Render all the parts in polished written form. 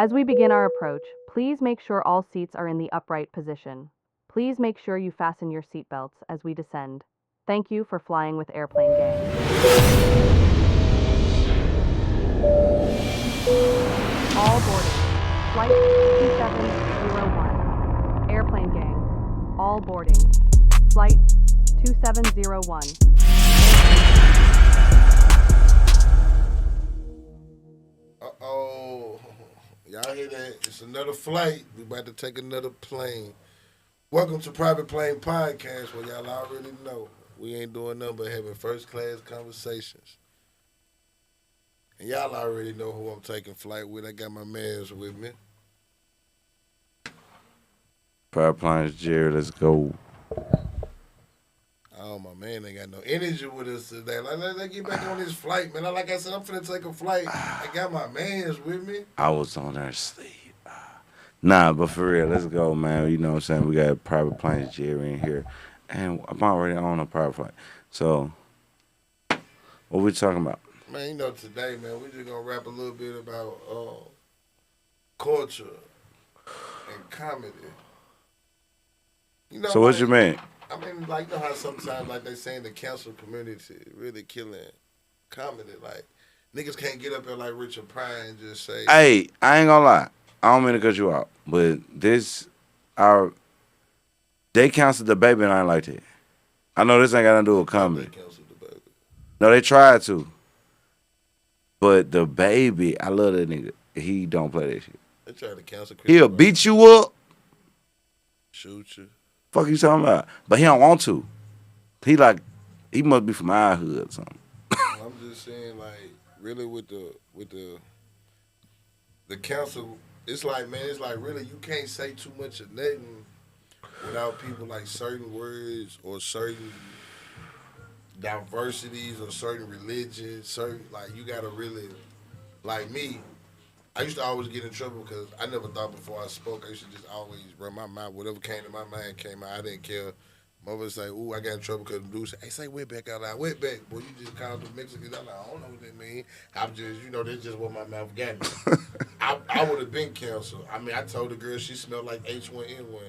As we begin our approach, please make sure all seats are in the upright position. Please make sure you fasten your seatbelts as we descend. Thank you for flying with Airplane Gang. All boarding. Flight 2701. Airplane Gang. All boarding. Flight 2701. Uh-oh. Y'all hear that? It's another flight. We about to take another plane. Welcome to Private Plane Podcast, where y'all already know we ain't doing nothing but having first class conversations. And y'all already know who I'm taking flight with. I got my mans with me. Power Plunge, Jerry, let's go. Oh, my man ain't got no energy with us today. Let's get back on this flight, man. Like I said, I'm finna take a flight. I got my mans with me. I was on there asleep. Nah, but for real, let's go, man. You know what I'm saying? We got Private Planes Jerry in here. And I'm already on a private flight. So, what we talking about? Man, you know, today, man, we just gonna rap a little bit about culture and comedy. You know, So, what you mean? I mean, like, you know how sometimes, like, they say in the cancel community, really killing comedy. Like, niggas can't get up there like Richard Pryor and just say, Hey, I ain't gonna lie. I don't mean to cut you out. But they canceled the baby and I ain't like that. I know this ain't got nothing to do with they comedy. canceled the baby. No, they tried to. But the baby, I love that nigga. He don't play that shit. They tried to cancel Chris He'll Brown, beat you up. shoot you. Fuck you talking about? But he don't want to. He must be from our hood or something. I'm just saying, like, really with the council, it's like, man, it's like really you can't say too much of nothing without people like certain words or certain diversities or certain religions, certain like you gotta really like me. I used to always get in trouble because I never thought before I spoke. I used to just always run my mouth. Whatever came to my mind came out. I didn't care. Mother say, "Ooh, I got in trouble because the dude said, hey, say wetback out loud. Wetback. Boy, you just called the Mexicans." I'm like, I don't know what that mean. I'm just, that's just what my mouth got me. I would have been canceled. I mean, I told the girl she smelled like H1N1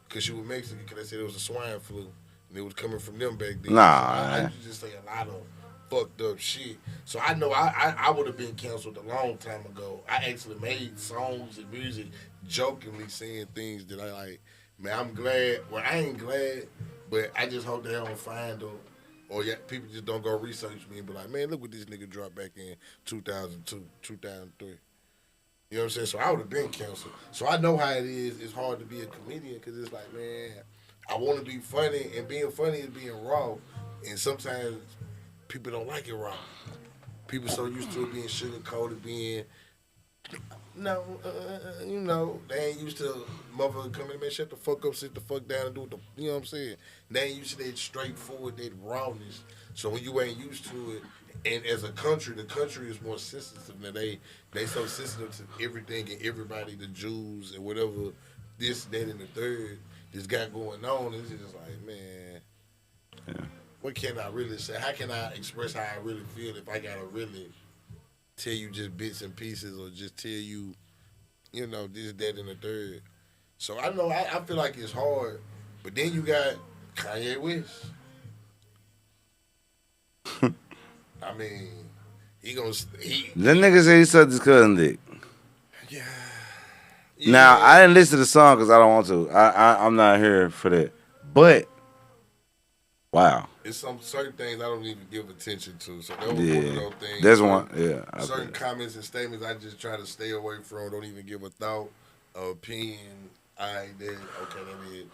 because she was Mexican because they said it was a swine flu. And it was coming from them back then. Nah, So I used to just say a lot of fucked up shit. So I know I would have been canceled a long time ago. I actually made songs and music jokingly saying things that I like. Man, I'm glad. Well, I ain't glad, but I just hope they don't find them. Or yeah, people just don't go research me and be like, man, look what this nigga dropped back in 2002, 2003. You know what I'm saying? So I would have been canceled. So I know how it is. It's hard to be a comedian because it's like, man, I want to be funny, and being funny is being raw. And sometimes people don't like it raw. People so used to it being sugar coated, being they ain't used to motherfucker coming in, man, shut the fuck up, sit the fuck down and do what you know what I'm saying? They ain't used to that straightforward, that rawness. So when you ain't used to it, and as a country, the country is more sensitive. Now they so sensitive to everything and everybody, the Jews and whatever, this, that, and the third, this got going on. It's just like, man, Yeah. what can I really say? How can I express how I really feel if I gotta really tell you just bits and pieces or just tell you, this, that, and the third. So I know I feel like it's hard, but then you got Kanye West. I mean, he That nigga said he sucked his cousin dick. yeah. Now, Yeah. I didn't listen to the song because I don't want to. I'm not here for that. But, wow. It's some certain things I don't even give attention to. So that was one of Yeah. those things. There's one. Yeah. Certain comments and statements I just try to stay away from. Don't even give a thought, opinion. I did okay, that is.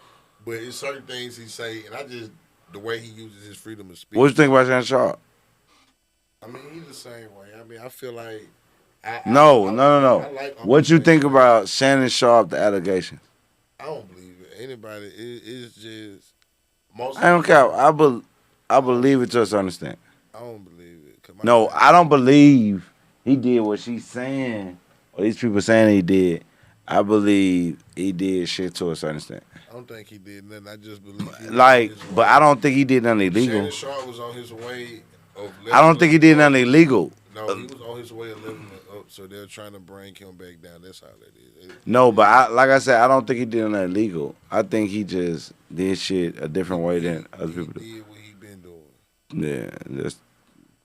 But it's certain things he say, and I just the way he uses his freedom of speech. What you think about Shannon Sharp? I mean, he's the same way. I mean, I feel like No. I like What you think about Shannon Sharp, the allegations? I don't believe it. Anybody, it's just most. I don't care. I believe it to a certain extent. I don't believe it. 'Cause No, I don't believe he did what she's saying, or these people saying he did. I believe he did shit to a certain extent. I don't think he did nothing. I just believe he was Like, on his but way. I don't think he did nothing illegal. Shannon Sharp was on his way of. I don't think he did nothing illegal. No, he was on his way of living so they're trying to bring him back down. That's all that is. No, but like I said, I don't think he did nothing illegal. I think he just did shit a different way than other He people do. did what he been doing. Yeah, that's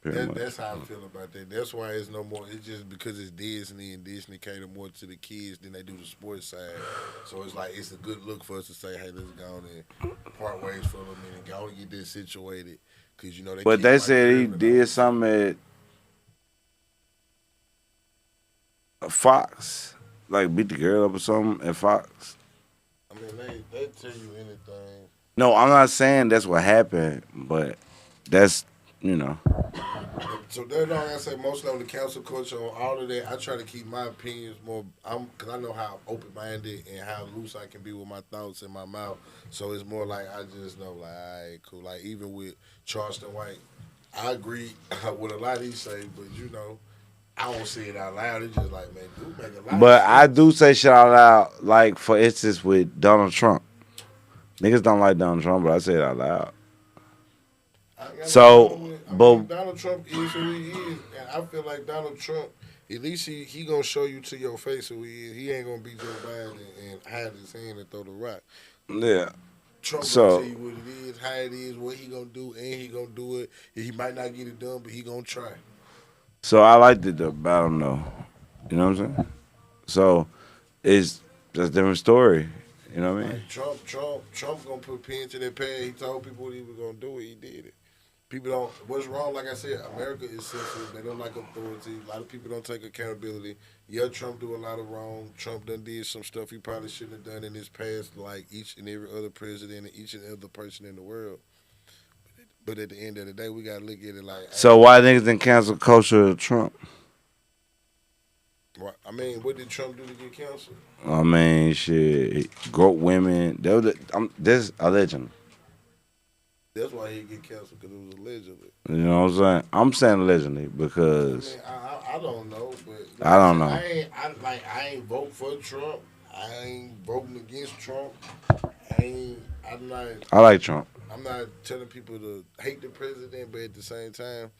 pretty That, much. that's how I feel about that. That's why it's no more. It's just because it's Disney and Disney cater more to the kids than they do the sports side. So it's like it's a good look for us to say, hey, let's go on and part ways for them and go and get this situated. Because you know they. But kids they might said he be did something at Fox, like beat the girl up or something at Fox. I mean, they tell you anything. No, I'm not saying that's what happened, but that's you know. So that's all I say. Mostly on the council culture, on all of that, I try to keep my opinions more. Because I know how open minded and how loose I can be with my thoughts in my mouth. So it's more like I just know, like, all right, cool. Like even with Charleston White, I agree with a lot he say, but you know, I don't say it out loud. It's just like, man, dude, make a lot But of I sense. do say shit out loud, like for instance with Donald Trump. Niggas don't like Donald Trump, but I say it out loud. I ain't got no So, problem with. I but mean, Donald Trump is who he is, and I feel like Donald Trump. At least he gonna show you to your face who he is. He ain't gonna be Joe Biden and hide his hand and throw the rock. yeah. Trump gonna tell So you what it is, how it is, what he gonna do, and he gonna do it. He might not get it done, but he gonna try. so I liked it about him though. You know what I'm saying? So it's just a different story. You know what I mean? Like Trump gonna put pen to that pad. He told people what he was gonna do. He did it. People don't. What's wrong? Like I said, America is sensitive. They don't like authority. A lot of people don't take accountability. Yeah, Trump do a lot of wrong. Trump done did some stuff he probably shouldn't have done in his past, like each and every other president and each and every other person in the world. But at the end of the day, we gotta look at it like, So hey, why niggas didn't cancel culture of Trump? I mean, what did Trump do to get canceled? I mean, shit, grow women. This allegedly. That's why he get canceled because it was allegedly. You know what I'm saying? I'm saying allegedly I because mean, I don't know, but like I I don't said, know. I ain't vote for Trump. I ain't voting against Trump. I'm not I like Trump. I'm not telling people to hate the president, but at the same time,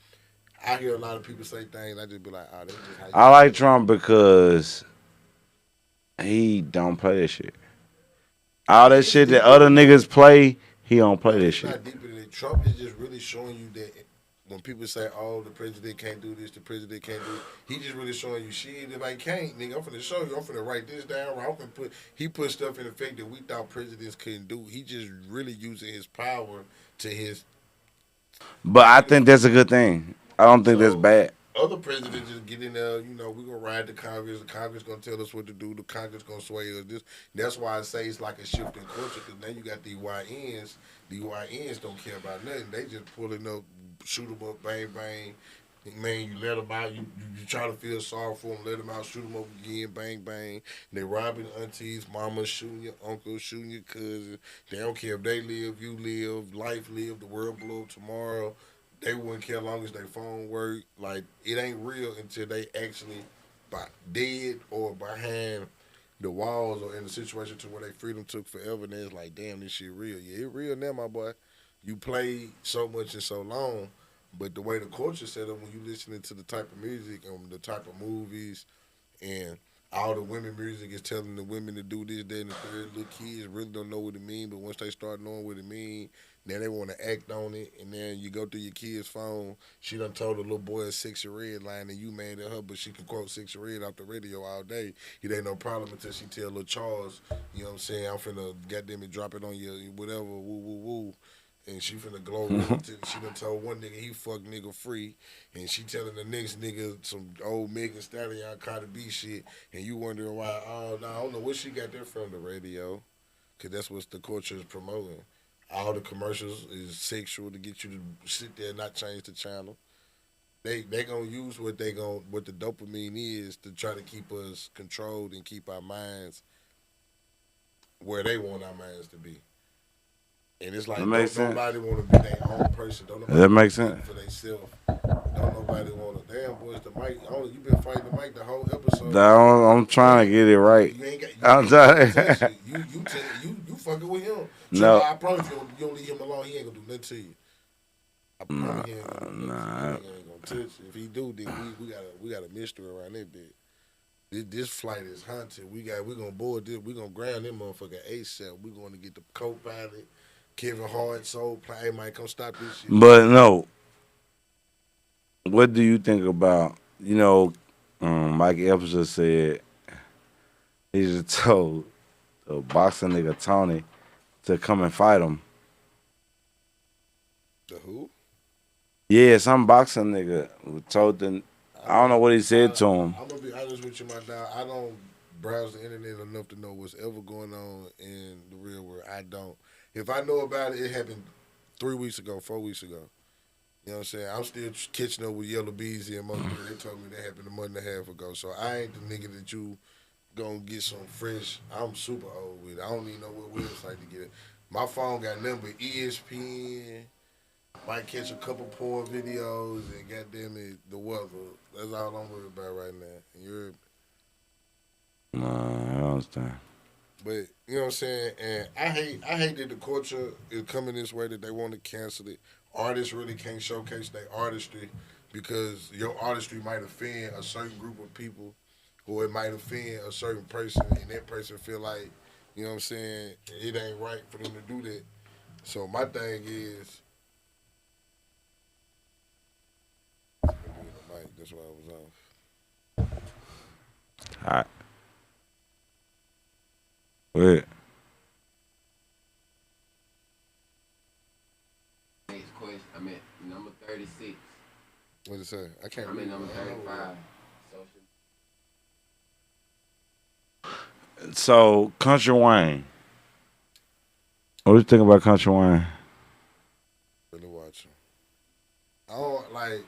I hear a lot of people say things. I just be like, oh, that's just how you I feel. like Trump because he don't play that shit. All that It's shit that deeper other than that. niggas play, he don't play No, that it's shit. not deeper than that. Trump is just really showing you that when people say, "Oh, the president can't do this," the president can't do it, he just really showing you, shit. If I can't, nigga, I'm finna show you. I'm finna write this down. I'm finna put. He put stuff in effect that we thought presidents couldn't do. He just really using his power to his But I think benefit. that's a good thing. I don't think that's So bad. other presidents just get in there, you know, we gonna ride the Congress. The Congress gonna tell us what to do. The Congress gonna sway us. This. That's why I say it's like a shift in culture. Because now you got the YNs. The YNs don't care about nothing. They just pulling up, shoot them up, bang bang. Man, you let them out. You try to feel sorry for them. Let them out. Shoot them up again. Bang bang. They robbing aunties, mamas, shooting your uncle, shooting your cousin. They don't care if they live, you live, life live, the world blow up tomorrow. They wouldn't care as long as their phone work. Like it ain't real until they actually by dead or behind the walls or in a situation to where their freedom took forever. And it's like, damn, this shit real. Yeah, it real now, my boy. You played so much and so long, but the way the culture set up when you listening to the type of music and the type of movies and all the women music is telling the women to do this, that, and the third. Little kids really don't know what it mean, but once they start knowing what it mean, then they want to act on it. And then you go through your kid's phone. She done told a little boy a 6 red line, and you mad at her, but she can quote 6 red off the radio all day. It ain't no problem until she tell little Charles, you know what I'm saying? I'm finna goddamn it, drop it on you, whatever, woo woo woo. And she finna glow with him. She done told one nigga he fuck nigga free, and she telling the next nigga some old Megan Stallion Cardi B shit, and you wondering why? Oh no, I don't know where she got that from the radio, cause that's what the culture is promoting. All the commercials is sexual to get you to sit there and not change the channel. They gonna use what the dopamine is to try to keep us controlled and keep our minds where they want our minds to be. And it's That like makes don't sense. nobody want to be their own person. Don't nobody That want makes to sense. think for themselves. Don't nobody want to. Damn boys, the mic. Oh, you been fighting the mic the whole episode. I'm trying to Damn, get it right. you I'm ain't got to trying. touch it. You fucking with him. Trust me, No, I promise you don't leave him alone. He ain't gonna do nothing to you. I nah, promise he ain't gonna do nothing to you. nah. He ain't gonna touch you. If he do, then we got a mystery around that bit. This flight is haunted. We gonna board this. We gonna ground them motherfucker ASAP. We gonna get the co-pilot, Kevin Hart, Soul Play. Hey, man, come stop this shit. But no, what do you think about, Mike Epps just said he just told the boxing nigga Tony to come and fight him. The who? Yeah, some boxing nigga told the, I don't know what he said to him. I'm gonna be honest with you, my dog. I don't browse the internet enough to know what's ever going on in the real world. I don't. If I know about it, it happened 3 weeks ago, 4 weeks ago. You know what I'm saying? I'm still catching up with Yellow Beezy and most people. They told me that happened a month and a half ago. So I ain't the nigga that you gonna get some fresh. I'm super old with it. I don't even know what website to get it. My phone got nothing but ESPN. Might catch a couple porn videos and goddamn it, the weather. That's all I'm worried about right now. And you're, Nah, I don't understand. but you know what I'm saying. And I hate that the culture is coming this way that they want to cancel it. Artists really can't showcase their artistry because your artistry might offend a certain group of people, or it might offend a certain person, and that person feel like, you know what I'm saying, it ain't right for them to do that. So my thing is, Mike, that's why I was off. All right. Wait. Next question. I'm at number 36. What did it say? I can't I'm read. at number 35. Social. So, Country Wayne. What do you think about Country Wayne? Really watching. I don't like.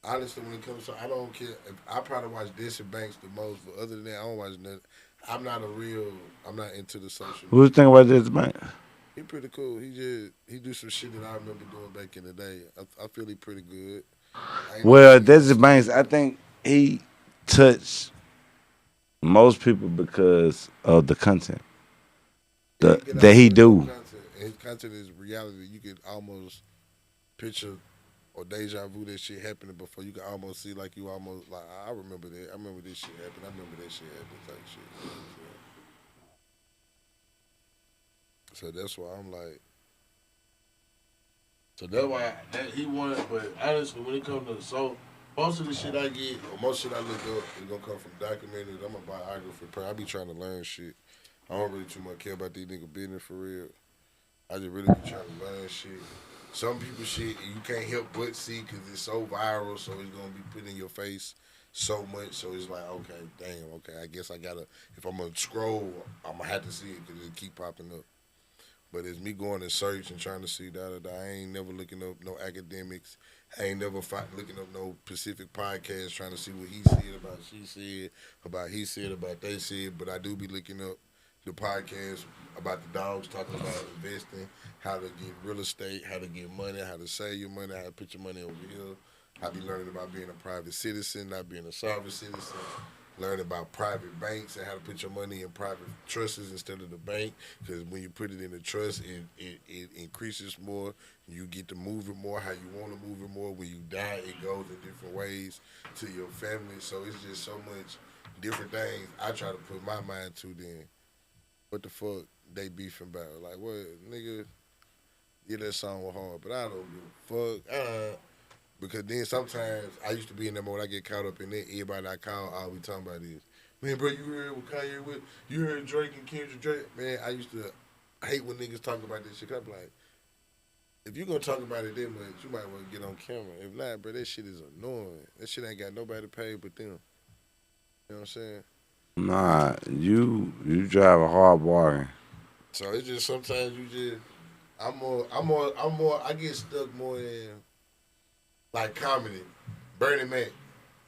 Honestly, when it comes to, I don't care. I probably watch Desi Banks the most, but other than that, I don't watch nothing. I'm not a real. I'm not into the social What do you media. think about this, man? He pretty cool. He do some shit that I remember doing back in the day. I feel he pretty good. I ain't Well, never seen Desi Banks, I think he touched most people because of the content he get that out he really good do. content. And his content is reality. You could almost picture or deja vu that shit happening before. You can almost see like you almost like I remember that. I remember this shit happened. I remember that shit happened type shit. You know what I'm saying? So that's why I'm like. So that's why he wanted. But honestly, when it comes to most of the shit I get or most shit I look up is gonna come from documentaries. I'm a biographer. I be trying to learn shit. I don't really too much care about these nigga business for real. I just really be trying to learn shit. Some people shit you can't help but see because it's so viral, so it's gonna be put in your face so much. So it's like, okay, damn, okay, I guess I gotta. If I'm gonna scroll, I'm gonna have to see it because it keep popping up. But it's me going and search and trying to see that. I ain't never looking up no academics. I ain't never looking up no specific podcast trying to see what he said about she said, about he said, about they said. But I do be looking up the podcast about the dogs talking about investing, how to get real estate, how to get money, how to save your money, how to put your money over here. I be learning about being a private citizen, not being a sovereign citizen. Learn about private banks and how to put your money in private trusts instead of the bank. Because when you put it in the trust, it increases more. You get to move it more how you want to move it more. When you die, it goes in different ways to your family. So it's just so much different things I try to put my mind to then. What the fuck they beefing about? Like, what, nigga, yeah, that song was hard, but I don't give a fuck. Because then sometimes I used to be in that mode. I get caught up in it. Everybody I call, all we talking about is, man, bro, you heard what Kanye with? You heard Drake and Kendrick Drake? Man, I used to hate when niggas talk about this shit. I'm like, if you gonna talk about it that much, you might want to get on camera. If not, bro, that shit is annoying. That shit ain't got nobody to pay but them. You know what I'm saying? Nah, you drive a hard bargain. So it's just sometimes you just, I get stuck more in like comedy. Bernie Mac.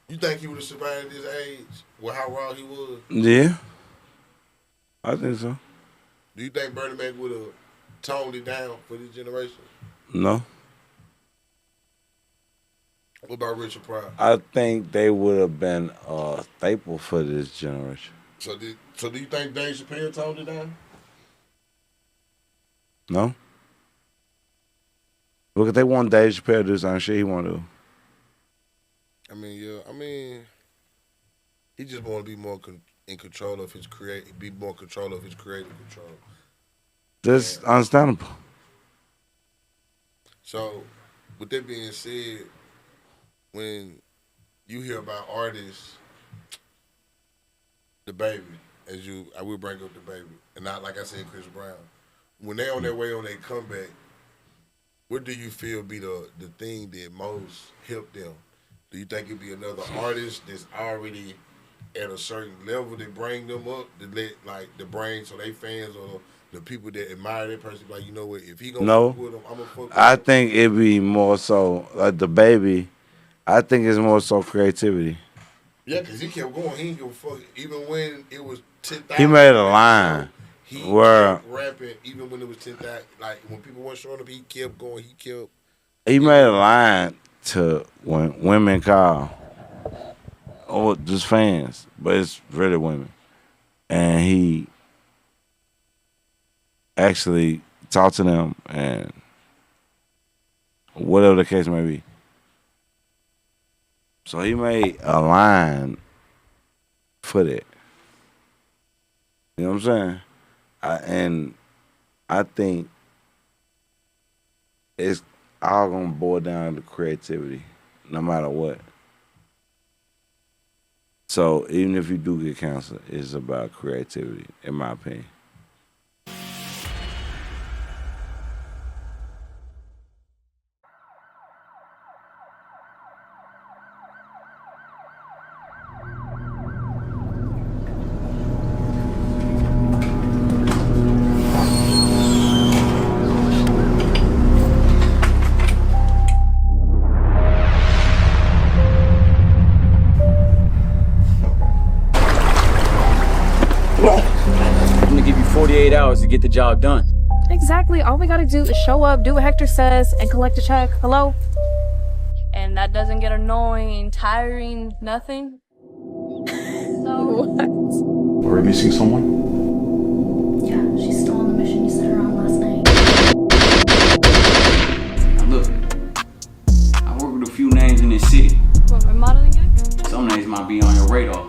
You think he would have survived this age with how raw he was? Yeah, I think so. Do you think Bernie Mac would have toned it down for this generation? No, What about Richard Pryor? I think they would have been a staple for this generation. So do you think Dave Chappelle toned it down? No, because they want Dave Chappelle to do some shit he want to do. I mean, yeah. I mean, He just want to be more in control of be more control of his creative control. That's And understandable. so, with that being said, when you hear about artists, the baby, I will bring up the baby, and not like I said, Chris Brown. When they on their way on their comeback, what do you feel be the thing that most helped them? Do you think it'd be another artist that's already at a certain level that bring them up, to let like the brain so they fans or the people that admire that person, like, you know what, if he gonna fuck No, with him, I'm gonna fuck with I him. think it'd be more so like the baby. I think it's more so creativity. Yeah, cause he kept going. He ain't give a fuck. Even when it was He 10,000 made a people at the show, line he where kept rapping. Even when it was 10,000, like when people weren't showing up, he kept going. He kept. he It made was a line to when women call, or just fans, but it's really women, and he actually talked to them and whatever the case may be. So he made a line for that. You know what I'm saying? And I think it's all gonna boil down to creativity, no matter what. So even if you do get cancer, it's about creativity, in my opinion. I'm gonna give you 48 hours to get the job done. Exactly. All we gotta do is show up, do what Hector says, and collect a check. Hello? And that doesn't get annoying, tiring, nothing. So What? Are we missing someone? Yeah, she's still on the mission you sent her on last night. Now look, I work with a few names in this city. what, my modeling gig? Some names might be on your radar.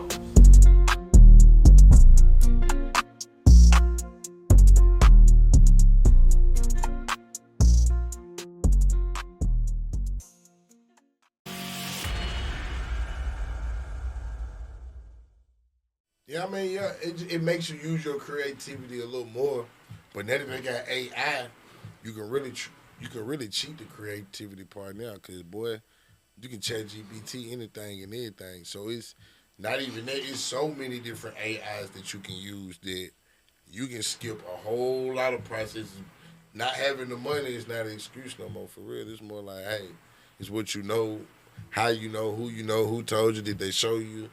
Yeah, I mean, yeah, it makes you use your creativity a little more. But now that they got AI, you can really you can really cheat the creativity part now. Cause boy, you can chat GPT anything and everything. So it's not even that. It's so many different AIs that you can use that you can skip a whole lot of processes. Not having the money is not an excuse no more. For real, it's more like, hey, it's what you know, who told you, did they show you,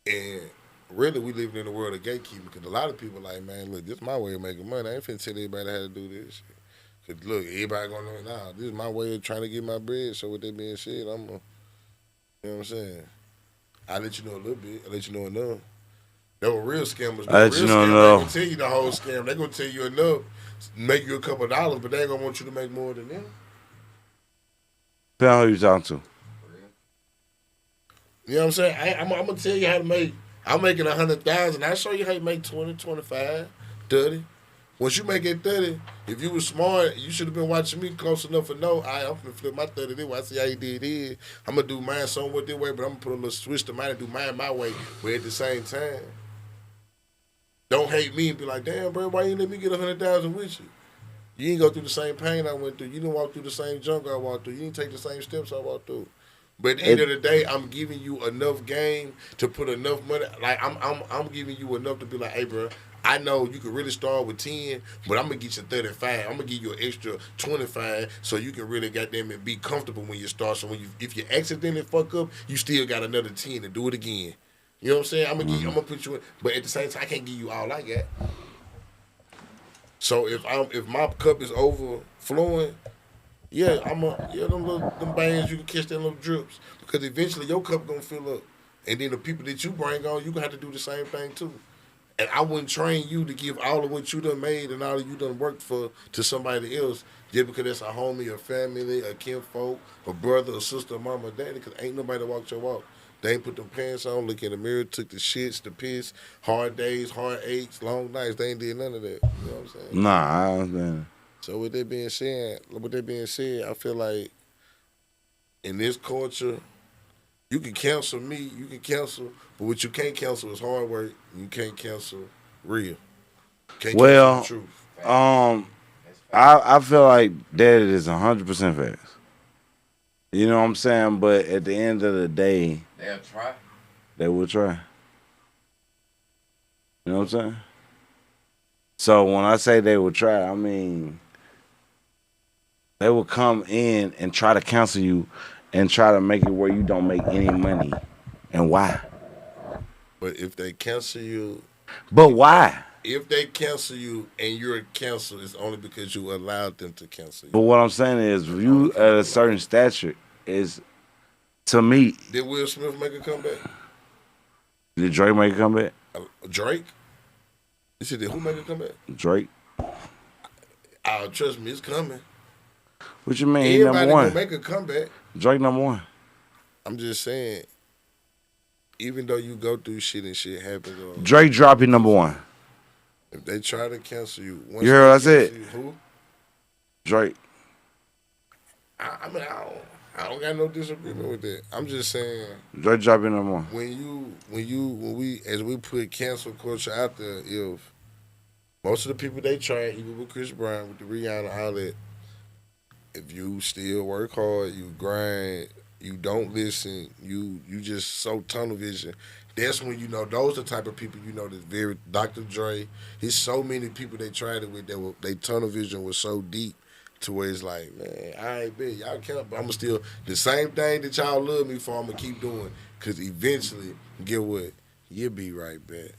and really, we living in a world of gatekeeping because a lot of people like, man, look, this is my way of making money. I ain't finna tell everybody how to do this. Cause look, everybody gonna know, nah, this is my way of trying to get my bread. So with that being said, I'm gonna, you know what I'm saying? I let you know a little bit. I let you know enough. There were real scammers. I The let real you know scammers ain't gonna enough. tell you the whole scam. They gonna tell you enough, make you a couple of dollars, but they ain't gonna want you to make more than them. Depending on who you talking to. You know what I'm saying? I'm gonna tell you how to make. I'm making 100,000. I show you how you make 20, 25, 30. Once you make it 30, if you was smart, you should have been watching me close enough to know. I'm gonna flip my 30 this way. I see how you did it. I'm gonna do mine somewhat this way, but I'm gonna put a little switch to mine and do mine my way. But at the same time, don't hate me and be like, damn, bro, why you let me get 100,000 with you? You ain't go through the same pain I went through. You didn't walk through the same junk I walked through. You didn't take the same steps I walked through. But at the end of the day, I'm giving you enough game to put enough money. Like I'm giving you enough to be like, hey, bro, I know you can really start with 10, but I'm gonna get you 35. I'm gonna give you an extra 25 so you can really goddamn it be comfortable when you start. So if you accidentally fuck up, you still got another 10 to do it again. You know what I'm saying? I'm gonna put you in, but at the same time, I can't give you all I got. So if my cup is overflowing, yeah, them bands you can catch them little drips because eventually your cup gonna fill up, and then the people that you bring on, you gonna have to do the same thing too. And I wouldn't train you to give all of what you done made and all of you done worked for to somebody else just because that's a homie, a family, a kinfolk, a brother, a sister, a mama, a daddy, because ain't nobody walked your walk. They ain't put them pants on, look in the mirror, took the shits, the piss, hard days, hard aches, long nights. They ain't did none of that. You know what I'm saying? Nah, I understand. So with that being said, I feel like in this culture, you can cancel me, you can cancel, but what you can't cancel is hard work. You can't cancel real. Can't cancel the Well, truth. I feel like that is 100% facts. You know what I'm saying? But at the end of the day, They'll try. they will try. You know what I'm saying? So when I say they will try, I mean they will come in and try to cancel you and try to make it where you don't make any money. And why? But if they cancel you, But why? if they cancel you and you're canceled, it's only because you allowed them to cancel But you. what I'm saying is, if you at a certain stature, is to me, Did Will Smith make a comeback? did Drake make a comeback? Drake? You said, did who make a comeback? Drake. Trust me, it's coming. What you mean? He Everybody number gonna one. make a comeback. Drake number one. I'm just saying, even though you go through shit and shit happens, or Drake dropping number one. if they try to cancel you, once You heard what I they said? cancel you, who? Drake. I mean, I don't got no disagreement with that. I'm just saying, Drake dropping number one. as we put cancel culture out there, if most of the people they tried, even with Chris Brown, with the Rihanna, all that, if you still work hard, you grind, you don't listen, you just so tunnel vision. That's when you know those are the type of people you know that's very Dr. Dre. There's so many people they tried it with that they tunnel vision was so deep to where it's like, man, I ain't bet y'all can't, but I'ma still the same thing that y'all love me for. I'ma keep doing, cause eventually, get what you'll be right back.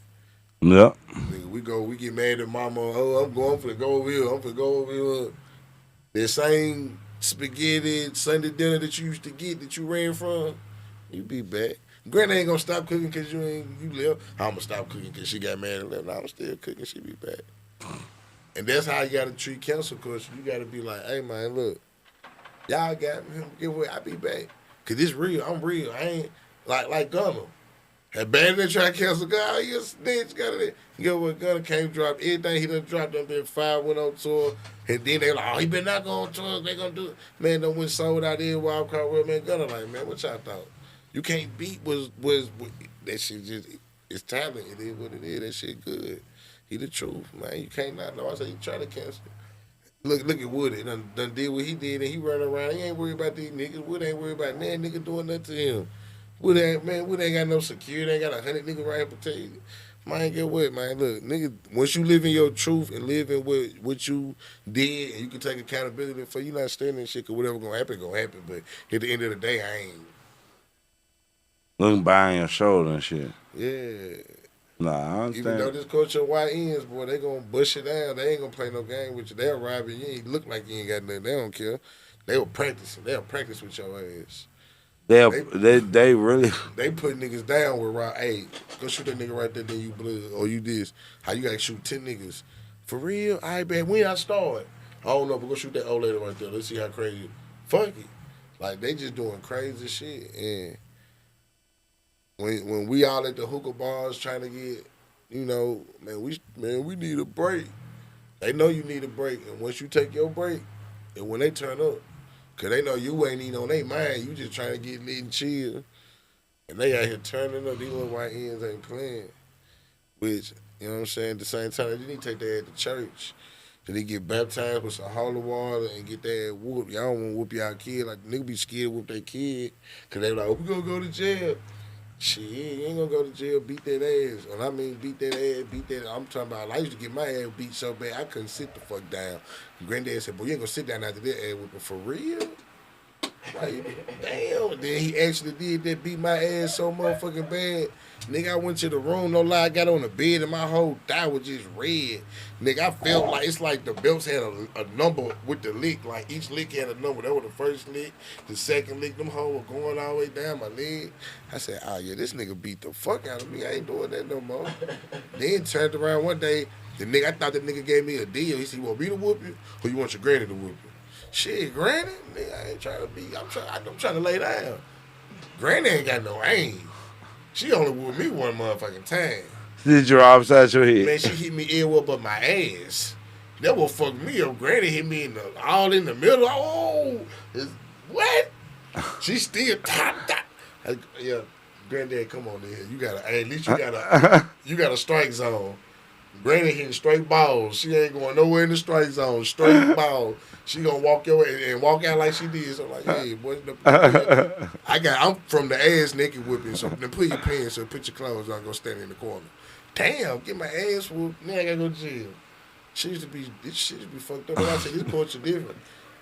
Yep. Nigga, we get mad at mama. Oh, I'm finna go over here. I'm finna go over here. That same spaghetti Sunday dinner that you used to get that you ran from, you be back. Granny ain't gonna stop cooking because you left. I'm gonna stop cooking because she got mad and left. Now I'm still cooking. She be back. And that's how you gotta treat cancel culture. You gotta be like, hey man, look, y'all got me. Get away. I be back. Cause it's real. I'm real. I ain't like Gunner. Had bad they try to cancel God, he a snitch, got it. You know what, Gunner came drop everything he done dropped up there, 5 went on tour, and then they like, oh, he been not going on tour, they gonna do it. Man, done went sold out there, Wild Card World, man, Gunner like, man, what y'all thought? You can't beat was that shit just, it's talent, it is what it is, that shit good. He the truth, man, you can't not know. I say you try to cancel. Look at Woody, done did what he did, and he running around, he ain't worried about these niggas, Woody ain't worried about that nigga doing nothing to him. Wood ain't got no security. Ain't got 100 niggas right here protect you. Man, get what, man? Look, nigga, once you live in your truth and live in what you did, and you can take accountability for, you not standing in shit, because whatever gonna happen. But at the end of the day, I ain't. Looking behind your shoulder and shit. Yeah. Nah, I understand. Even though this culture YNs, boy, they gonna bust you down. They ain't gonna play no game with you. They'll rob you. You ain't look like you ain't got nothing. They don't care. They will practice. They'll practice with your ass. They really. They put niggas down with round. Hey, go shoot that nigga right there, then you blood. Or you this. How you gotta shoot 10 niggas? For real? All right, man, when I start? I don't know, but go shoot that old lady right there. Let's see how crazy. Fuck it. Like, they just doing crazy shit. And when we all at the hookah bars trying to get, you know, we need a break. They know you need a break. And once you take your break, and when they turn up, because they know you ain't even on their mind. You just trying to get lit and chill. And they out here turning up. These little white ends ain't playing. Which, you know what I'm saying, at the same time, you need to take that to church. Then they get baptized with some holy water and get that whoop. Y'all don't want to whoop y'all kid. Like, the nigga be scared to whoop their kid. Because they like, oh, we going to go to jail. Shit, you ain't going to go to jail, beat that ass. And I mean beat that ass. I'm talking about, I used to get my ass beat so bad, I couldn't sit the fuck down. Granddad said, boy, you ain't going to sit down after that ass whooping. For real? Like, damn. Then he actually did that, beat my ass so motherfucking bad. Nigga, I went to the room, no lie, I got on the bed and my whole thigh was just red. Nigga, I felt like it's like the belts had a number with the lick. Like each lick had a number. That was the first lick, the second lick, them hoes were going all the way down my leg. I said, oh yeah, this nigga beat the fuck out of me. I ain't doing that no more. Then turned around one day, the nigga, I thought the nigga gave me a deal. He said, you want me to whoop you or you want your granny to whoop you? Shit, granny? Nigga, I ain't trying to be, I'm trying to lay down. Granny ain't got no aim. She only whooped me one motherfucking time. Did you upside your head? Man, she hit me ear up my ass. That what fucked me up. Granny hit me all in the middle. Oh, what? She still top. Yeah, granddad, come on in here. You gotta, at least you got a strike zone. Granny hitting straight balls. She ain't going nowhere in the strike zone. Straight ball. She gonna walk your way and walk out like she did. So I'm like, hey, boy, I'm from the ass naked whipping. So then put your pants or put your clothes on. Go stand in the corner. Damn, get my ass whooped. Now I gotta go to jail. This shit used to be fucked up. But I said, this culture different.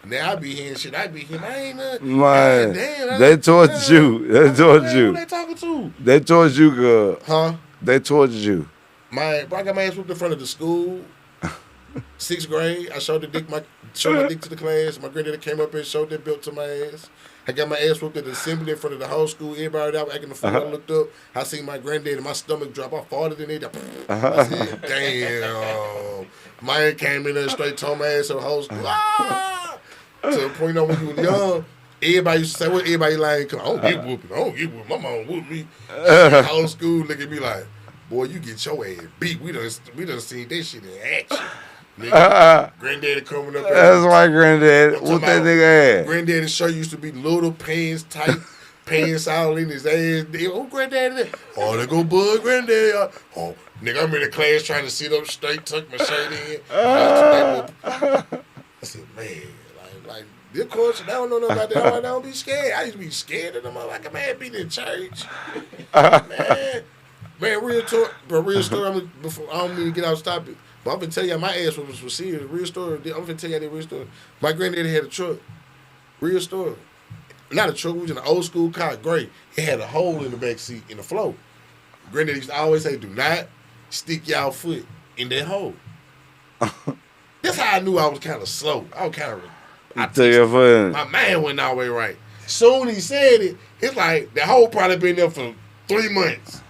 Now I be hearing shit. I be hearing, I ain't nothing. Man, damn, they tortured you. They tortured you. Who they talking to? They tortured you, good. Huh? They tortured you. I got my ass whooped in front of the school. 6th grade, I showed my dick to the class. My granddaddy came up and showed that belt to my ass. I got my ass whooped at the assembly in front of the whole school. Everybody out acting the fool. I looked up. I seen my granddaddy and my stomach drop. I farted in it. I said, damn. Mine came in there straight told my ass to the whole school. Ah! To the point when you was young, everybody used to say, what everybody like? I don't get whooping. My mom whooped me. The whole school look at me like, boy, you get your ass beat. We done seen that shit in action. Nigga, granddaddy coming up. That's why granddad. What that nigga ass? Granddaddy's shirt used to be little pants, tight pants all in his ass. Oh, granddaddy. Oh, there go Bud, granddaddy. Oh, nigga, I'm in the class trying to sit up straight, tuck my shirt in. I said, man, like this culture, they don't know nothing about that. I don't be scared. I used to be scared of them. Like a man being in church. Man, real story. I don't mean to get out and stop it. But I'm going to tell you my ass was serious. Real story. I'm going to tell you that real story. My granddaddy had a truck. Real story. Not a truck. It was in an old school car, gray. It had a hole in the back seat in the floor. Granddaddy used to always say, do not stick y'all foot in that hole. That's how I knew I was kind of slow. I was kind of... My mind wasn't all the way right. Soon he said it, it's like the hole probably been there for 3 months.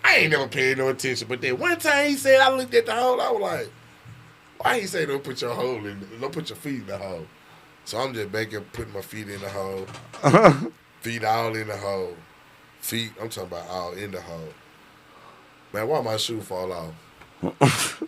I ain't never paid no attention, but then one time he said, I looked at the hole, I was like, why he say don't put your feet in the hole? So I'm just back here putting my feet in the hole. Feet all in the hole. Feet, I'm talking about all in the hole. Man, why my shoe fall off?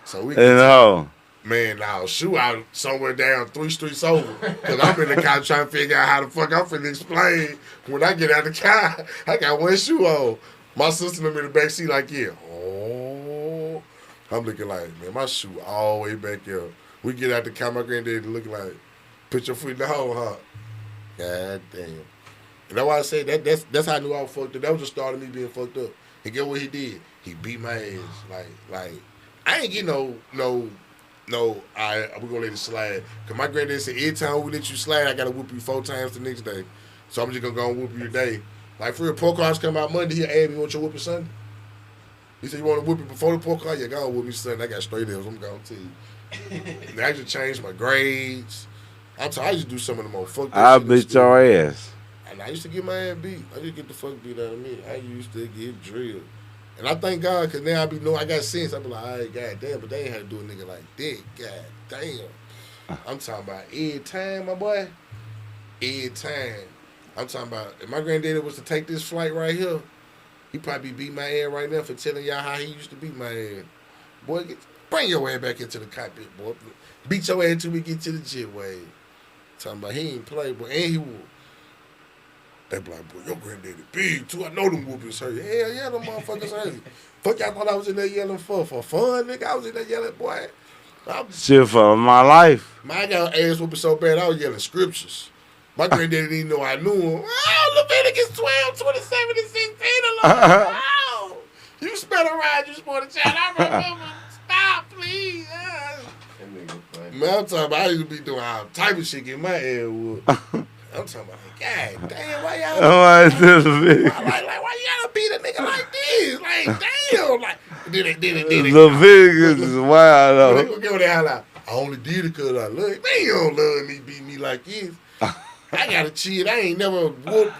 So we in the hole. Man, now shoe out somewhere down 3 streets over. Cause I'm in the car trying to figure out how the fuck I'm finna explain. When I get out the car, I got one shoe on. My sister in the back seat like, yeah. Oh. I'm looking like, man, my shoe all the way back here. We get out the car, my granddaddy looking like, put your foot in the hole, huh? God damn. And that's why I say that's how I knew I was fucked up. That was the start of me being fucked up. And get what he did? He beat my ass. Like I ain't get no, we're gonna let it slide. Cause my granddad said, every time we let you slide, I gotta whoop you 4 times the next day. So I'm just gonna go and whoop you today. Like for real, poker cards come out Monday, he'll add me, want your whooping Sunday? He said, you wanna whoop it before the poker card? Yeah, go and whoop me Sunday. I got straight L's, I'm gonna tell you. I just changed my grades. I used to do some of the more fucked up I shit beat your ass. And I used to get my ass beat. I just get the fuck beat out of me. I used to get drilled. And I thank God, because now I got sense. I be like, all right, God damn, but they ain't had to do a nigga like that. God damn. I'm talking about every time, my boy. Every time. I'm talking about, if my granddaddy was to take this flight right here, he probably beat my ass right now for telling y'all how he used to beat my ass. Boy, bring your ass back into the cockpit, boy. Beat your ass until we get to the jet wave. Talking about he ain't play, boy, and he would. They be like, boy, your granddaddy big too. I know them whoopers hurt. Hell yeah, them motherfuckers hurt. Fuck y'all thought I was in there yelling for fun, nigga. I was in there yelling, boy. Shit for my life. I got ass whooping so bad, I was yelling scriptures. My granddaddy didn't know I knew him. Oh, Leviticus 12, 27, and 16, Lord. Oh, you spell around, you sport a child. I remember. Stop, please. Man, I'm talking about I used to be doing all type of shit, getting my ass whooped. I'm talking about, God damn, why y'all? Oh, I did a big. Why you gotta beat a nigga like this? Like, damn, like, did it. The Vegas is wild Look, though. look at that out. I only did it because I love it. Man, you don't love me, beat me like this. I gotta cheat. I ain't never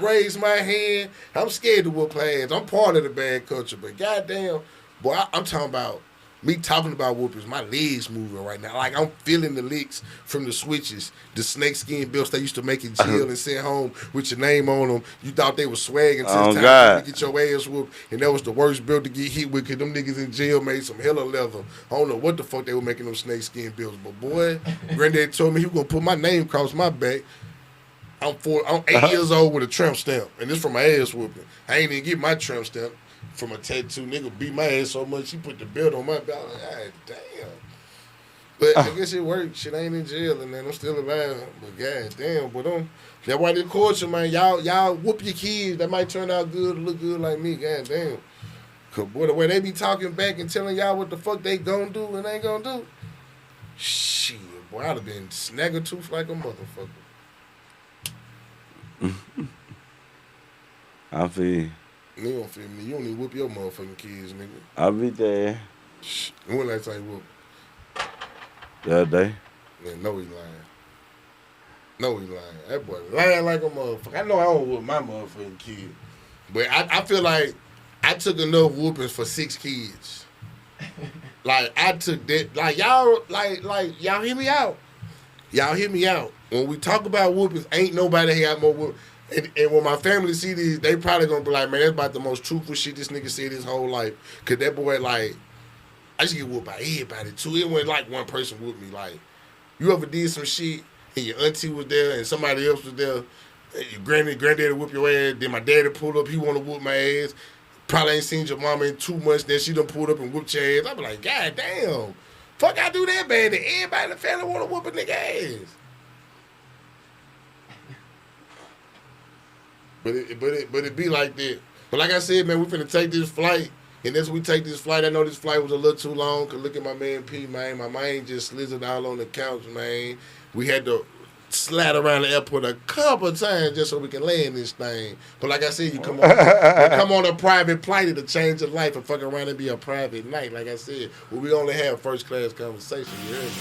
raised my hand. I'm scared to whoop hands. I'm part of the bad culture, but goddamn, boy, I'm talking about me talking about whoopers. My legs moving right now. Like I'm feeling the licks from the switches, the snakeskin belts they used to make in jail and send home with your name on them. You thought they were swag until Oh, it's time God. to get your ass whooped, and that was the worst belt to get hit with because them niggas in jail made some hella leather. I don't know what the fuck they were making them snakeskin belts, but boy, granddad told me he was gonna put my name across my back. I'm 8 years old with a tramp stamp, and this from my ass whooping. I ain't even get my tramp stamp from a tattoo. Nigga beat my ass so much he put the belt on my back. Like, God damn. But I guess it worked. Shit, I ain't in jail, and then I'm still alive. But god damn, but that's why this culture, man. Y'all whoop your kids. That might turn out good, look good like me. God damn. Cause boy, the way they be talking back and telling y'all what the fuck they gonna do and ain't gonna do. Shit, boy, I'd have been snagger-tooth like a motherfucker. I feel you. You don't feel me. You don't even whoop your motherfucking kids, nigga. I'll be there When last time you whooped? the other day. Man, no, he lying. No, he lying. That boy lying like a motherfucker. I know I don't whoop my motherfucking kid. But I feel like I took enough whoopings for 6 kids. Like, I took that. Like, y'all, y'all hear me out. Y'all hear me out. When we talk about whoopings, ain't nobody got more whoopings. And when my family see these, they probably gonna be like, man, that's about the most truthful shit this nigga said his whole life. Cause that boy, like, I just get whooped by everybody too. It wasn't like one person whooped me. Like, you ever did some shit and your auntie was there and somebody else was there, and your granddaddy whoop your ass, then my daddy pulled up, he wanna whoop my ass. Probably ain't seen your mama in 2 months, then she done pulled up and whooped your ass. I be like, God damn, fuck I do that bad that everybody in the family wanna whoop a nigga ass. But it be like that. But like I said, man, we finna take this flight. And as we take this flight, I know this flight was a little too long. Cause look at my man P, man. My mind just slizzed all on the couch, man. We had to slide around the airport a couple of times just so we can land this thing. But like I said, you come on a private flight, it'll change your life and fuck around and be a private night. Like I said, well, we only have first class conversation. You hear me?